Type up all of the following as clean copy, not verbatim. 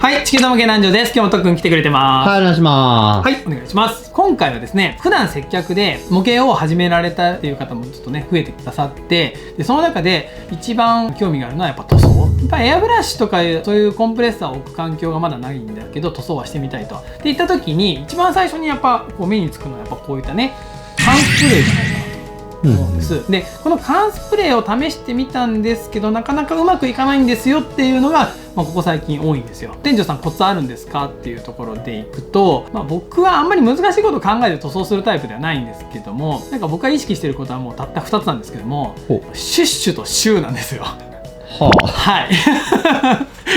はい、地球の模型南條です。今日もとっくん来てくれてます。はい、お願いします。はい、お願いします。今回はですね、普段接客で模型を始められたっていう方もちょっとね、増えてくださって、でその中で一番興味があるのはやっぱ塗装。やっぱエアブラシとかそういうコンプレッサーを置く環境がまだないんだけど、塗装はしてみたいと。って言った時に、一番最初にやっぱこう目につくのはやっぱこういったね、缶スプレーじゃないかなと。思うんです、でこの缶スプレーを試してみたんですけどなかなかうまくいかないんですよっていうのが、ここ最近多いんですよ。店長さんコツあるんですかっていうところでいくと、僕はあんまり難しいことを考えて塗装するタイプではないんですけども、なんか僕が意識してることはもうたった2つなんですけども、シュッシュとシューなんですよ。はい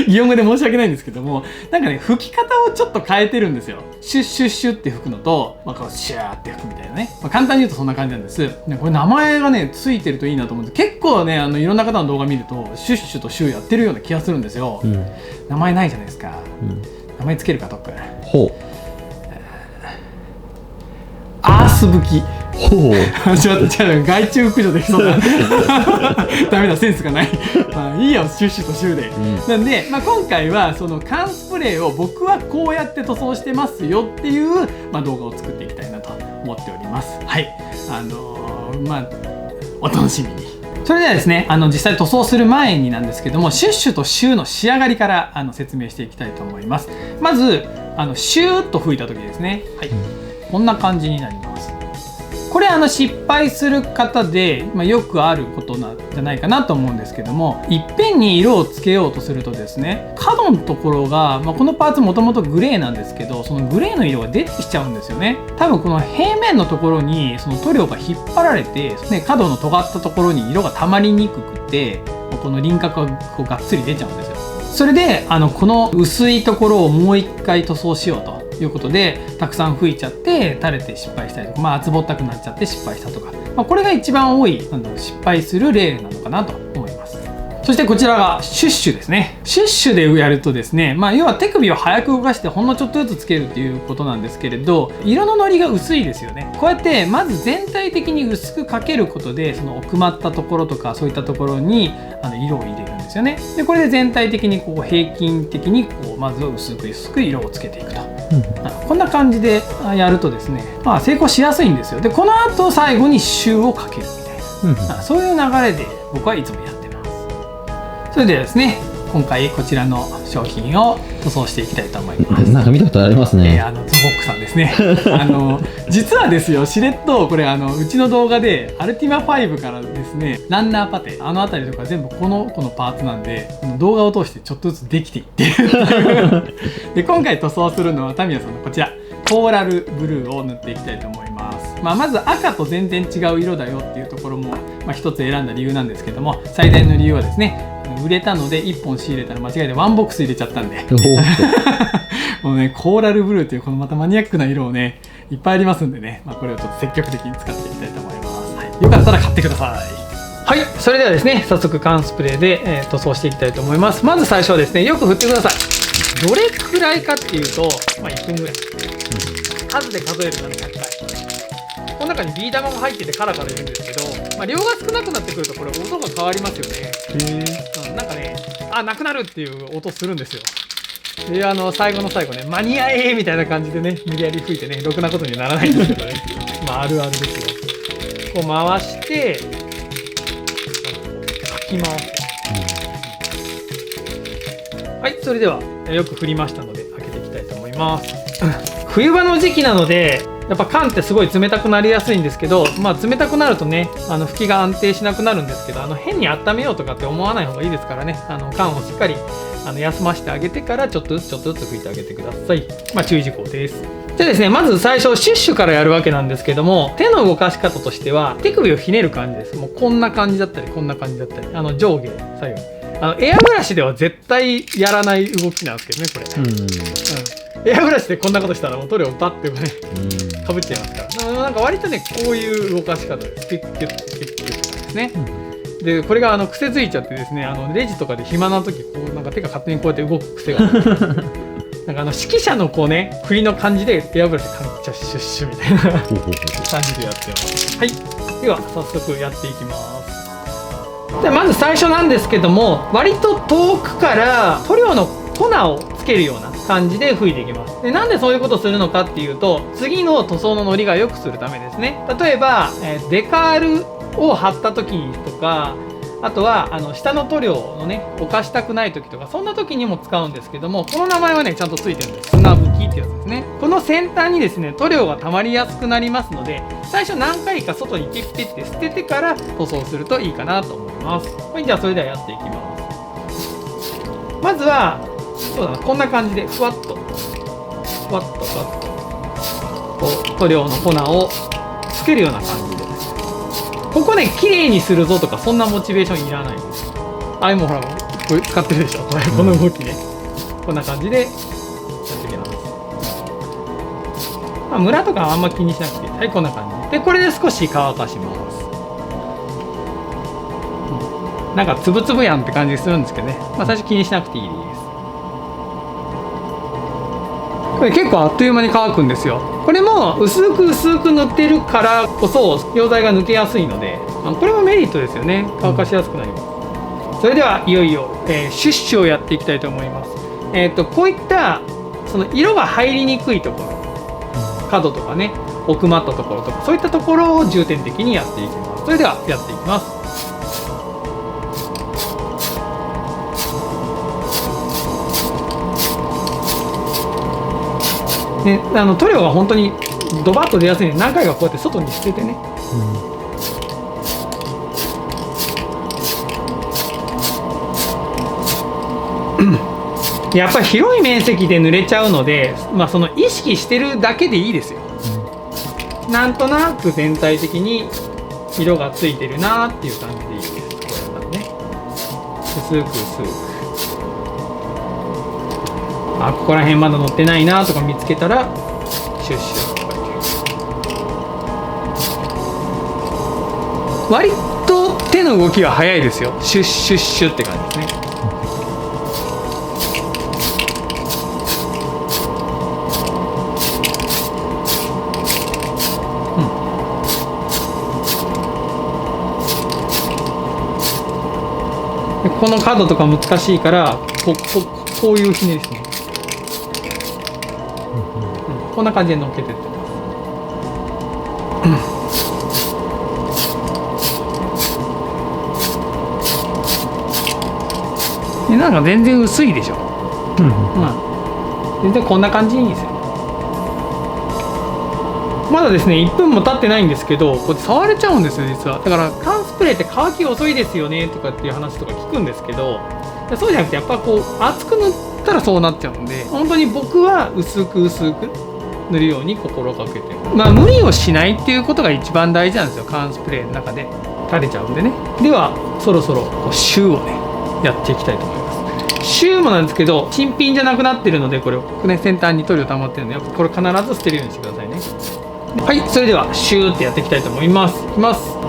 擬音語で申し訳ないんですけども、なんかね吹き方をちょっと変えてるんですよ。シュッシュッシュって吹くのと、こうシャーって吹くみたいなね、簡単に言うとそんな感じなんです。これ名前がねついてるといいなと思って、結構ねいろんな方の動画見るとシュッシュとシューやってるような気がするんですよ、名前ないじゃないですか、名前つけるかとっくん。アース吹き。ちょっと害虫駆除できそうだダメだ、センスがないいいよ、シュッシュとシューで、なんで、今回はその缶スプレーを僕はこうやって塗装してますよっていう、動画を作っていきたいなと思っております。はい、お楽しみに。それではですね、実際塗装する前になんですけども、シュッシュとシューの仕上がりから説明していきたいと思います。まずシューッと吹いた時ですね、はい、こんな感じになります。これ失敗する方で、よくあることなんじゃないかなと思うんですけども、いっぺんに色をつけようとするとですね、角のところが、このパーツもともとグレーなんですけど、そのグレーの色が出てきちゃうんですよね。多分この平面のところにその塗料が引っ張られて、角の尖ったところに色が溜まりにくくて、この輪郭がこうがっつり出ちゃうんですよ。それでこの薄いところをもう一回塗装しようということで、たくさん吹いちゃって垂れて失敗したりとか、厚ぼったくなっちゃって失敗したとか、これが一番多い失敗する例なのかなと思います。そしてこちらがシュッシュですね。シュッシュでやるとですね、要は手首を早く動かしてほんのちょっとずつつけるっていうことなんですけれど、色ののりが薄いですよね。こうやってまず全体的に薄くかけることで、その奥まったところとかそういったところに色を入れるんですよね。でこれで全体的にこう平均的にこうまずは薄く色をつけていくと、こんな感じでやるとですね、成功しやすいんですよ。でこの後最後にシューをかけるみたいな、そういう流れで僕はいつもやってます。それではですね、今回こちらの商品を塗装していきたいと思います。なんか見たことありますね。ズボックさんですね実はですよ、しれっとこれうちの動画でアルティマ5からですね、ランナーパテあたりとか全部このパーツなんで、動画を通してちょっとずつできていってで今回塗装するのはタミヤさんのこちらコーラルブルーを塗っていきたいと思います。まず赤と全然違う色だよっていうところも、一つ選んだ理由なんですけども、最大の理由はですね、売れたので1本仕入れたら間違えてワンボックス入れちゃったんでもうね、コーラルブルーというこのまたマニアックな色をねいっぱいありますんでね、これをちょっと積極的に使っていきたいと思います。よかったら買ってください。はい、それではですね、早速缶スプレーで、塗装していきたいと思います。まず最初はですね、よく振ってください。どれくらいかっていうと、1分ぐらい、数で数えるなら100回。この中にビー玉が入っててカラカラ言うんですけど、量が少なくなってくるとこれ音が変わりますよね。なんかね、なくなるっていう音するんですよ。で最後の最後ね、間に合えみたいな感じでね、無理やり吹いてね、ろくなことにはならないんですけどねあるあるですよ。こう回してかき回す、はい、それではよく振りましたので開けていきたいと思います冬場の時期なのでやっぱ缶ってすごい冷たくなりやすいんですけど、冷たくなるとね吹きが安定しなくなるんですけど、変に温めようとかって思わない方がいいですからね、缶をしっかり休ませてあげてからちょっとずつ拭いてあげてください。注意事項です。でですね、まず最初シュッシュからやるわけなんですけども、手の動かし方としては手首をひねる感じです。もうこんな感じだったりこんな感じだったり、上下左右にエアブラシでは絶対やらない動きなんですけどね、これ。エアブラシでこんなことしたらもう塗料バッてねかぶっちゃいますから、なんか割とねこういう動かし方です。ピュッピュッピュッピュッですね。でこれが癖づいちゃってですね、レジとかで暇な時こうなんか手が勝手にこうやって動く癖がなんか指揮者のこうね振りの感じでエアブラシカンチャシュッシュみたいな感じでやってます。はい、では早速やっていきます。でまず最初なんですけども、割と遠くから塗料の粉をつけけるような感じで拭いていきます。でなんでそういうことするのかっていうと、次の塗装のノリが良くするためですね。例えば、デカールを貼った時とか、あとは下の塗料のねぼかしたくない時とか、そんな時にも使うんですけども、この名前はねちゃんとついてるんです。砂拭きってやつですね。この先端にですね塗料が溜まりやすくなりますので、最初何回か外にピッピッて捨ててから塗装するといいかなと思います。はい、じゃあそれではやっていきます。まずはそうだな、こんな感じでふわっとふわっとふわっとこう塗料の粉をつけるような感じで、ここね綺麗にするぞとかそんなモチベーションいらないんですよ。あれもほらこれ使ってるでしょ、この動きね、こんな感じでやっていきます。まあ、ムラとかはあんま気にしなくていい。はい、こんな感じで、これで少し乾かします。なんかつぶつぶやんって感じするんですけどね、まあ、最初気にしなくていいです。これ結構あっという間に乾くんですよ。これも薄く塗ってるからこそ溶剤が抜けやすいので、これもメリットですよね。乾かしやすくなります。それではいよいよ、シュッシュをやっていきたいと思います。こういったその色が入りにくいところ、角とかね奥まったところとか、そういったところを重点的にやっていきます。それではやっていきます。ね、塗料が本当にドバッと出やすいので、何回かこうやって外に捨ててね、やっぱり広い面積で塗れちゃうので、まあ、その意識してるだけでいいですよ。なんとなく全体的に色がついてるなっていう感じでいいです。こうやったらね、薄くあ、ここら辺まだ乗ってないなとか見つけたらシュッシュッと割と手の動きは早いですよ。シュッシュッシュッって感じですね。でこの角とか難しいからこういうひねりですね。こんな感じで乗っけてってます。でなんか全然薄いでしょ。全然こんな感じでいいんですよ。まだですね1分も経ってないんですけど、こうやって触れちゃうんですよ実は。だから缶スプレーって乾き遅いですよねとかっていう話とか聞くんですけど、そうじゃなくてやっぱこう厚く塗ったらそうなっちゃうんで、本当に僕は薄く塗るように心がけて、まあ無理をしないっていうことが一番大事なんですよ。缶スプレーの中で垂れちゃうんでね。ではそろそろこうシューをねやっていきたいと思います。シューもなんですけど新品じゃなくなってるので、これをね先端に塗料溜まってるので、これ必ず捨てるようにしてくださいね。はい、それではシューってやっていきたいと思います。いきます。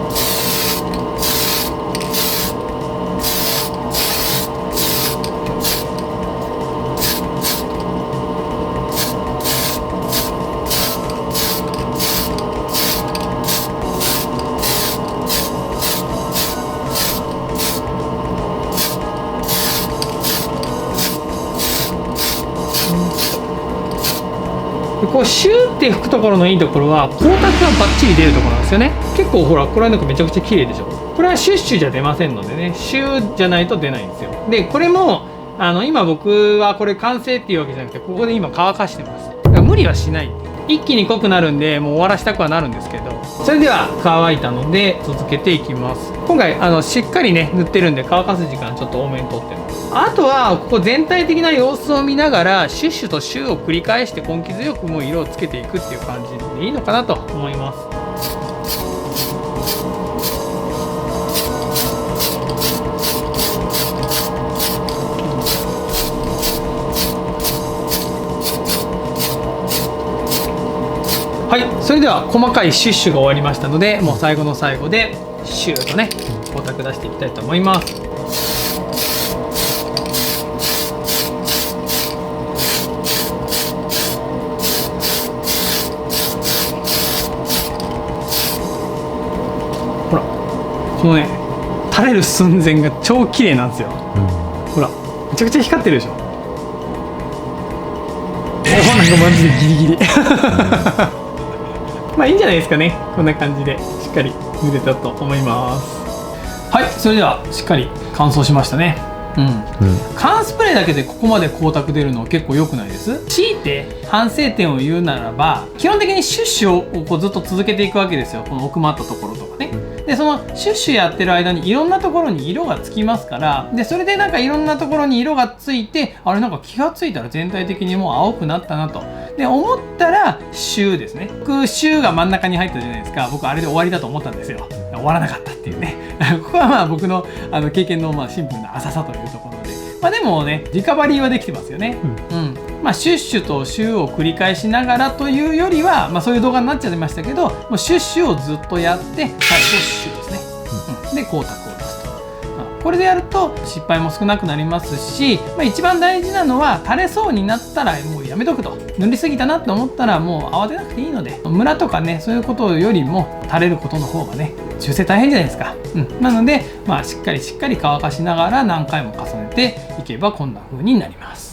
こうシューって吹くところのいいところは光沢がバッチリ出るところなんですよね。結構ほらこれなんかめちゃくちゃ綺麗でしょ。これはシュッシュじゃ出ませんのでね、シューじゃないと出ないんですよ。でこれも今僕はこれ完成っていうわけじゃなくて、ここで今乾かしてます。だから無理はしない。一気に濃くなるんでもう終わらしたくはなるんですけど、それでは乾いたので続けていきます。今回しっかりね塗ってるんで乾かす時間ちょっと多めにとってます。あとはここ全体的な様子を見ながらシュッシュとシューを繰り返して根気強くもう色をつけていくっていう感じでいいのかなと思います。はい、それでは細かいシュッシュが終わりましたので、もう最後の最後でシューとね光沢出していきたいと思います。ほらこのね垂れる寸前が超綺麗なんですよ。ほらめちゃくちゃ光ってるでしょ。なんかマジでギリギリまあいいんじゃないですかね。こんな感じでしっかり塗れたと思います。はい、それではしっかり乾燥しましたね。缶スプレーだけでここまで光沢出るのは結構良くないです？強いて反省点を言うならば、基本的にシュッシュをこうずっと続けていくわけですよ。この奥まったところとかね。でそのシュッシュやってる間にいろんなところに色がつきますから、でそれでなんかいろんなところに色がついて、あれなんか気がついたら全体的にもう青くなったなとで思ったらシューですね。僕シューが真ん中に入ったじゃないですか。僕あれで終わりだと思ったんですよ。終わらなかったっていうねここはまあ僕の経験のまあシンプルな浅さというところで、まあでもねリカバリーはできてますよね。まあシュッシュとシューを繰り返しながらというよりは、まあそういう動画になっちゃいましたけど、もうシュッシュをずっとやって最後シューですね。で光沢を出すと。これでやると失敗も少なくなりますし、まあ、一番大事なのは垂れそうになったらもうやめとくと。塗りすぎたなって思ったらもう慌てなくていいので、ムラとかねそういうことよりも垂れることの方がね修正大変じゃないですか。なので、まあ、しっかり乾かしながら何回も重ねていけばこんな風になります。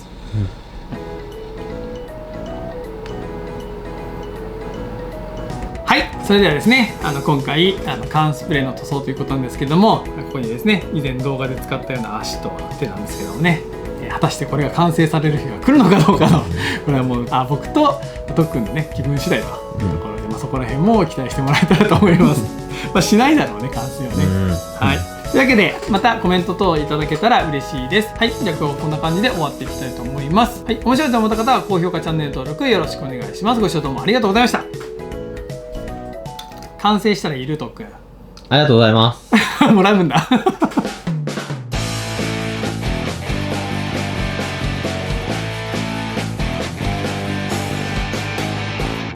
はい、それではですね、今回缶スプレーの塗装ということなんですけども、ここにですね以前動画で使ったような足と手なんですけどもね、果たしてこれが完成される日が来るのかどうかのこれはもう僕と特訓のね気分次第というところで、そこら辺も期待してもらえたらと思いますまあしないだろうね、完成をね。はい、というわけでまたコメント等いただけたら嬉しいです。はい、じゃあ今日はこんな感じで終わっていきたいと思います。はい、面白いと思った方は高評価、チャンネル登録よろしくお願いします。ご視聴どうもありがとうございました。完成したらいるとくんありがとうございます。もらうんだ